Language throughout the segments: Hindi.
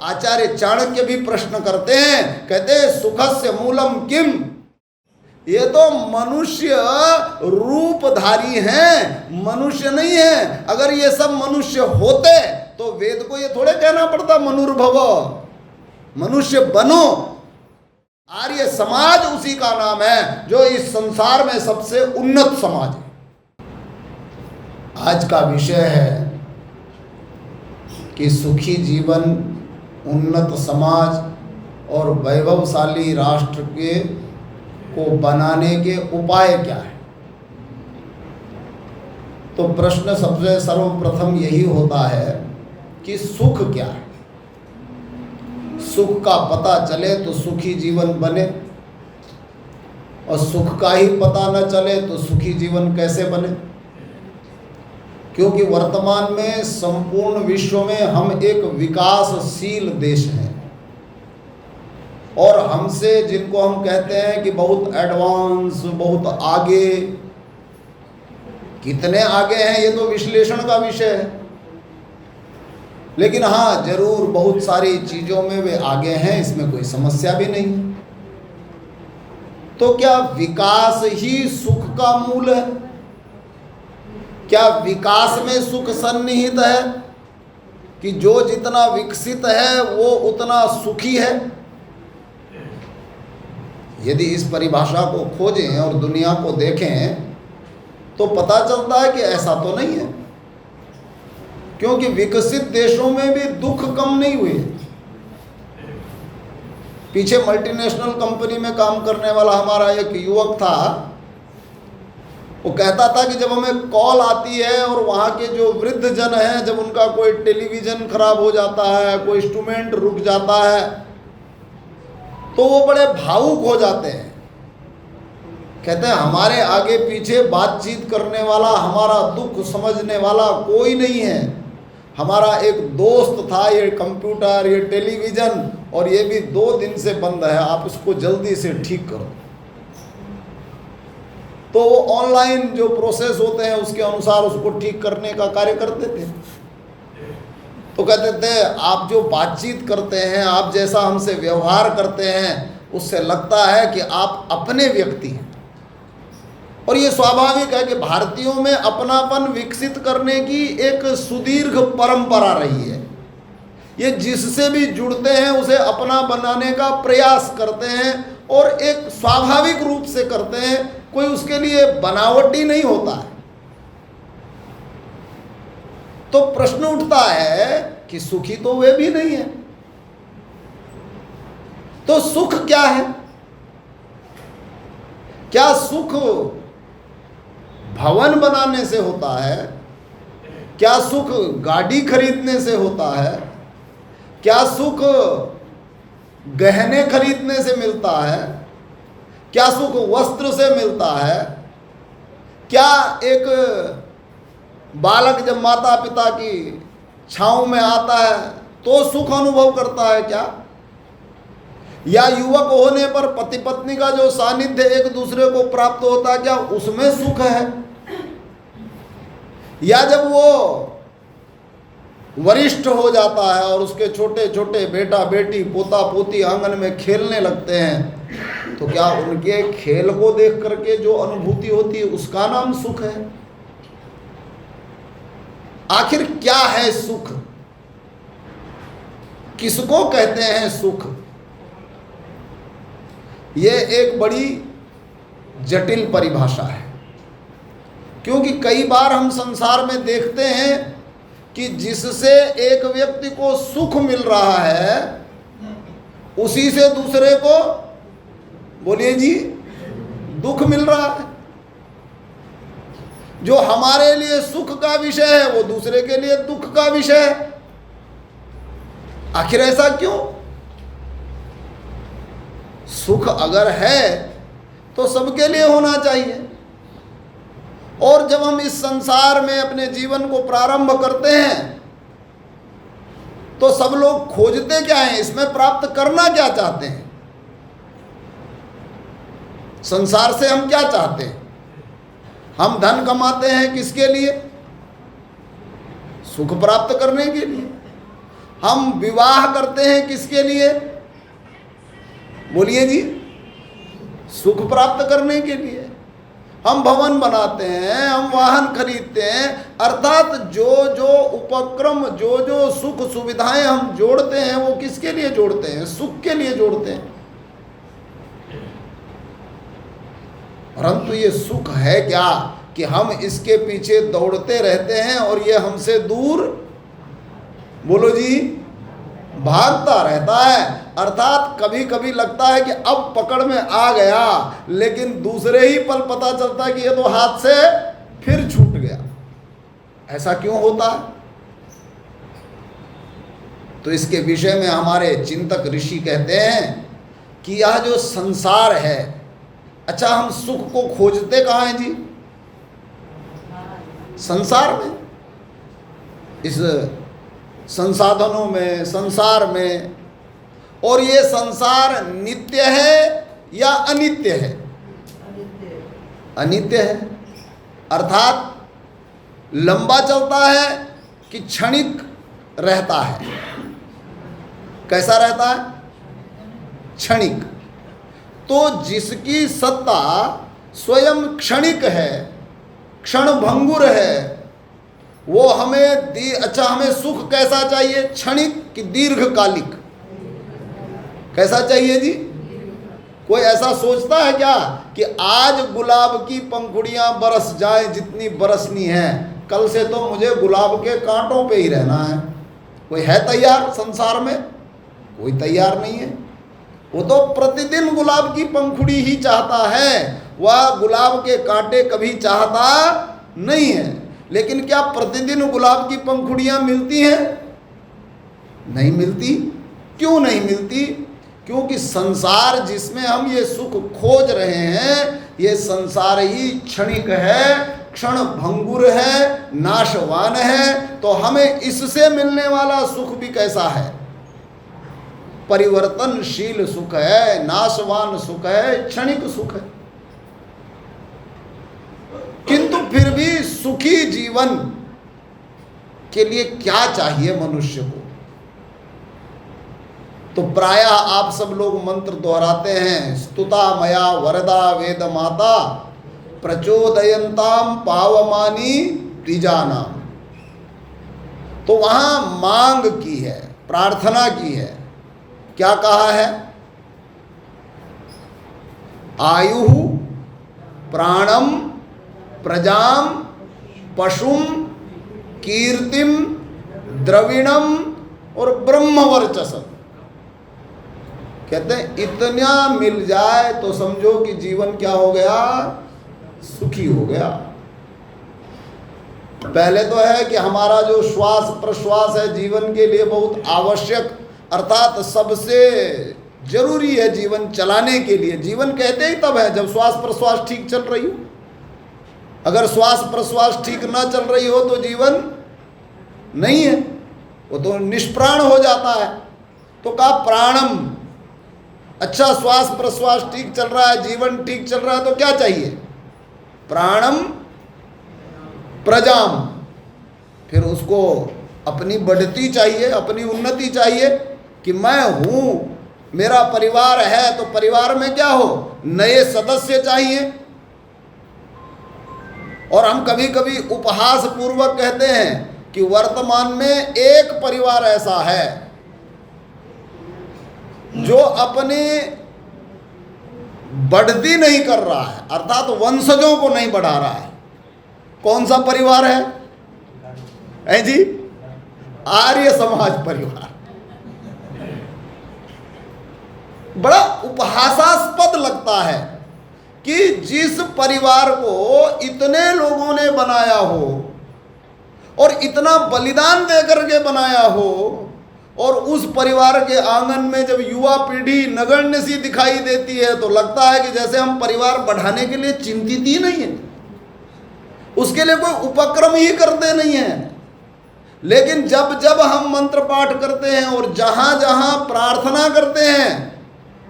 आचार्य चाणक्य भी प्रश्न करते हैं, कहते हैं सुखस्य मूलम किम। ये तो मनुष्य रूपधारी हैं, मनुष्य नहीं है। अगर ये सब मनुष्य होते तो वेद को ये थोड़े कहना पड़ता मनुर्भव, मनुष्य बनो। आर्य समाज उसी का नाम है जो इस संसार में सबसे उन्नत समाज है। आज का विषय है कि सुखी जीवन, उन्नत समाज और वैभवशाली राष्ट्र को बनाने के उपाय क्या है। तो प्रश्न सबसे सर्वप्रथम यही होता है कि सुख क्या है। सुख का पता चले तो सुखी जीवन बने, और सुख का ही पता न चले तो सुखी जीवन कैसे बने। क्योंकि वर्तमान में संपूर्ण विश्व में हम एक विकासशील देश हैं, और हमसे जिनको हम कहते हैं कि बहुत एडवांस, बहुत आगे, कितने आगे हैं ये तो विश्लेषण का विषय है। लेकिन हाँ, जरूर बहुत सारी चीज़ों में वे आगे हैं, इसमें कोई समस्या भी नहीं। तो क्या विकास ही सुख का मूल है? क्या विकास में सुख सन्निहित है कि जो जितना विकसित है वो उतना सुखी है? यदि इस परिभाषा को खोजें और दुनिया को देखें तो पता चलता है कि ऐसा तो नहीं है। क्योंकि विकसित देशों में भी दुख कम नहीं हुए। पीछे मल्टीनेशनल कंपनी में काम करने वाला हमारा एक युवक था, वो कहता था कि जब हमें कॉल आती है और वहाँ के जो वृद्ध जन हैं, जब उनका कोई टेलीविज़न खराब हो जाता है, कोई इंस्ट्रूमेंट रुक जाता है, तो वो बड़े भावुक हो जाते हैं। कहते हैं हमारे आगे पीछे बातचीत करने वाला, हमारा दुख समझने वाला कोई नहीं है। हमारा एक दोस्त था, ये कंप्यूटर, ये टेलीविज़न, और ये भी 2 दिन से बंद है, आप इसको जल्दी से ठीक करो। तो वो ऑनलाइन जो प्रोसेस होते हैं उसके अनुसार उसको ठीक करने का कार्य करते थे। तो कहते थे आप जो बातचीत करते हैं, आप जैसा हमसे व्यवहार करते हैं, उससे लगता है कि आप अपने व्यक्ति हैं। और ये स्वाभाविक है कि भारतीयों में अपनापन विकसित करने की एक सुदीर्घ परंपरा रही है। ये जिससे भी जुड़ते हैं उसे अपना बनाने का प्रयास करते हैं, और एक स्वाभाविक रूप से करते हैं, कोई उसके लिए बनावटी नहीं होता है। तो प्रश्न उठता है कि सुखी तो वे भी नहीं है, तो सुख क्या है? क्या सुख भवन बनाने से होता है? क्या सुख गाड़ी खरीदने से होता है? क्या सुख गहने खरीदने से मिलता है? क्या सुख वस्त्र से मिलता है? क्या एक बालक जब माता पिता की छांव में आता है तो सुख अनुभव करता है क्या? या युवक होने पर पति पत्नी का जो सानिध्य एक दूसरे को प्राप्त होता है, क्या उसमें सुख है? या जब वो वरिष्ठ हो जाता है और उसके छोटे छोटे बेटा बेटी पोता पोती आंगन में खेलने लगते हैं, तो क्या उनके खेल को देख करके जो अनुभूति होती है उसका नाम सुख है? आखिर क्या है सुख? किसको कहते हैं सुख? ये एक बड़ी जटिल परिभाषा है, क्योंकि कई बार हम संसार में देखते हैं कि जिससे एक व्यक्ति को सुख मिल रहा है उसी से दूसरे को, बोलिए जी, दुख मिल रहा है। जो हमारे लिए सुख का विषय है वो दूसरे के लिए दुख का विषय है। आखिर ऐसा क्यों? सुख अगर है तो सबके लिए होना चाहिए। और जब हम इस संसार में अपने जीवन को प्रारंभ करते हैं तो सब लोग खोजते क्या हैं, इसमें प्राप्त करना क्या चाहते हैं? संसार से हम क्या चाहते हैं? हम धन कमाते हैं किसके लिए? सुख प्राप्त करने के लिए। हम विवाह करते हैं किसके लिए? बोलिए जी, सुख प्राप्त करने के लिए। हम भवन बनाते हैं, हम वाहन खरीदते हैं, अर्थात जो जो उपक्रम, जो जो सुख सुविधाएं हम जोड़ते हैं वो किसके लिए जोड़ते हैं? सुख के लिए जोड़ते हैं। परंतु ये सुख है क्या कि हम इसके पीछे दौड़ते रहते हैं और ये हमसे दूर, बोलो जी, भागता रहता है। अर्थात कभी कभी लगता है कि अब पकड़ में आ गया, लेकिन दूसरे ही पल पता चलता है कि ये तो हाथ से फिर छूट गया। ऐसा क्यों होता है? तो इसके विषय में हमारे चिंतक ऋषि कहते हैं कि यह जो संसार है, अच्छा हम सुख को खोजते कहाँ हैं जी? संसार में, इस संसाधनों में, संसार में। और ये संसार नित्य है या अनित्य है? अनित्य है। अर्थात लंबा चलता है कि क्षणिक रहता है? कैसा रहता है? क्षणिक। तो जिसकी सत्ता स्वयं क्षणिक है, क्षण भंगुर है, वो हमें अच्छा हमें सुख कैसा चाहिए? क्षणिक कि दीर्घकालिक? कैसा चाहिए जी? कोई ऐसा सोचता है क्या कि आज गुलाब की पंखुड़ियां बरस जाए जितनी बरसनी है, कल से तो मुझे गुलाब के कांटों पे ही रहना है? कोई है तैयार संसार में? कोई तैयार नहीं है। वो तो प्रतिदिन गुलाब की पंखुड़ी ही चाहता है, वह गुलाब के कांटे कभी चाहता नहीं है। लेकिन क्या प्रतिदिन गुलाब की पंखुड़ियां मिलती हैं? नहीं मिलती। क्यों नहीं मिलती? क्योंकि संसार जिसमें हम ये सुख खोज रहे हैं, ये संसार ही क्षणिक है, क्षण भंगुर है, नाशवान है। तो हमें इससे मिलने वाला सुख भी कैसा है? परिवर्तनशील सुख है, नाशवान सुख है, क्षणिक सुख है। किंतु फिर भी सुखी जीवन के लिए क्या चाहिए मनुष्य को? तो प्रायः आप सब लोग मंत्र दोहराते हैं, स्तुता मया वरदा वेद माता प्रचोदयंताम पावमानी द्विजानाम। तो वहां मांग की है, प्रार्थना की है। क्या कहा है? आयु प्राणम प्रजाम पशुम कीर्तिम द्रविणम और ब्रह्मवर्चसम। कहते हैं इतना मिल जाए तो समझो कि जीवन क्या हो गया? सुखी हो गया। पहले तो है कि हमारा जो श्वास प्रश्वास है जीवन के लिए बहुत आवश्यक, अर्थात सबसे जरूरी है जीवन चलाने के लिए। जीवन कहते ही तब है जब श्वास प्रश्वास ठीक चल रही हो। अगर श्वास प्रश्वास ठीक ना चल रही हो तो जीवन नहीं है, वो तो निष्प्राण हो जाता है। तो कहा प्राणम, अच्छा श्वास प्रश्वास ठीक चल रहा है, जीवन ठीक चल रहा है, तो क्या चाहिए? प्राणम प्रजाम, फिर उसको अपनी बढ़ती चाहिए, अपनी उन्नति चाहिए कि मैं हूँ, मेरा परिवार है, तो परिवार में क्या हो? नए सदस्य चाहिए। और हम कभी कभी उपहास पूर्वक कहते हैं कि वर्तमान में एक परिवार ऐसा है जो अपनी बढ़ती नहीं कर रहा है, अर्थात वंशजों को नहीं बढ़ा रहा है। कौन सा परिवार है जी? आर्य समाज परिवार। बड़ा उपहासास्पद लगता है कि जिस परिवार को इतने लोगों ने बनाया हो और इतना बलिदान देकर के बनाया हो, और उस परिवार के आंगन में जब युवा पीढ़ी नगण्य सी दिखाई देती है तो लगता है कि जैसे हम परिवार बढ़ाने के लिए चिंतित ही नहीं है, उसके लिए कोई उपक्रम ही करते नहीं है। लेकिन जब जब हम मंत्र पाठ करते हैं और जहां जहां प्रार्थना करते हैं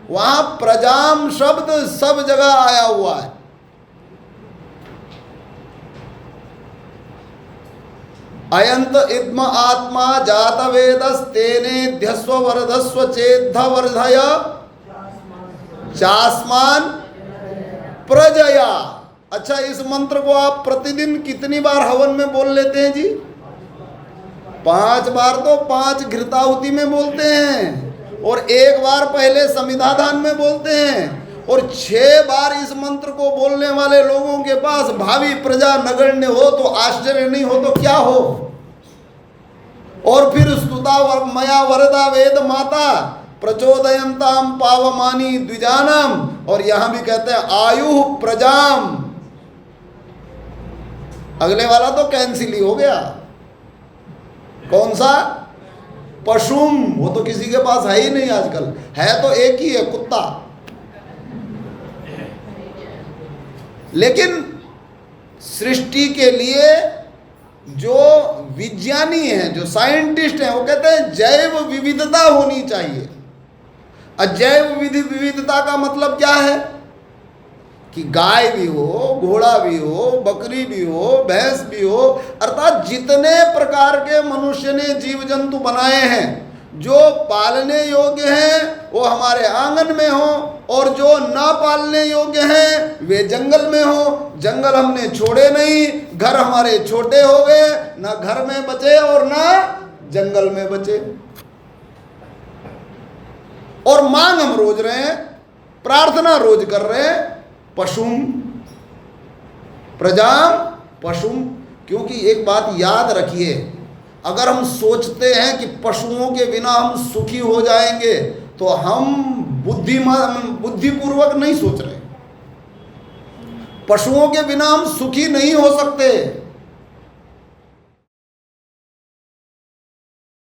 वहां प्रजाम शब्द सब जगह आया हुआ है। अयंत इद्म आत्मा जात वेदस्तेने ध्यस्व वर्धस्व चेद्ध वर्धय चास्मान प्रजया। अच्छा, इस मंत्र को आप प्रतिदिन कितनी बार हवन में बोल लेते हैं जी? 5 बार तो 5 घृताहुति में बोलते हैं, और 1 बार पहले समिधादान में बोलते हैं, और 6 बार इस मंत्र को बोलने वाले लोगों के पास भावी प्रजा नगण्य हो तो आश्चर्य नहीं हो तो क्या हो। और फिर स्तुता मया वरदा वेद माता प्रचोदयंताम पावमानी द्विजानम, और यहां भी कहते हैं आयु प्रजाम। अगले वाला तो कैंसिल ही हो गया। कौन सा? पशुम, वो तो किसी के पास है ही नहीं आजकल, है तो एक ही है, कुत्ता। लेकिन सृष्टि के लिए जो विज्ञानी हैं, जो साइंटिस्ट हैं, वो कहते हैं जैव विविधता होनी चाहिए। अजैव विविधता का मतलब क्या है? कि गाय भी हो, घोड़ा भी हो, बकरी भी हो, भैंस भी हो, अर्थात जितने प्रकार के मनुष्य ने जीव जंतु बनाए हैं, जो पालने योग्य हैं वो हमारे आंगन में हो, और जो ना पालने योग्य हैं वे जंगल में हो। जंगल हमने छोड़े नहीं, घर हमारे छोटे हो गए, ना घर में बचे और ना जंगल में बचे। और मांग हम रोज रहे हैं, प्रार्थना रोज कर रहे हैं, पशुम प्रजाम पशुम। क्योंकि एक बात याद रखिए, अगर हम सोचते हैं कि पशुओं के बिना हम सुखी हो जाएंगे तो हम बुद्धिपूर्वक नहीं सोच रहे। पशुओं के बिना हम सुखी नहीं हो सकते।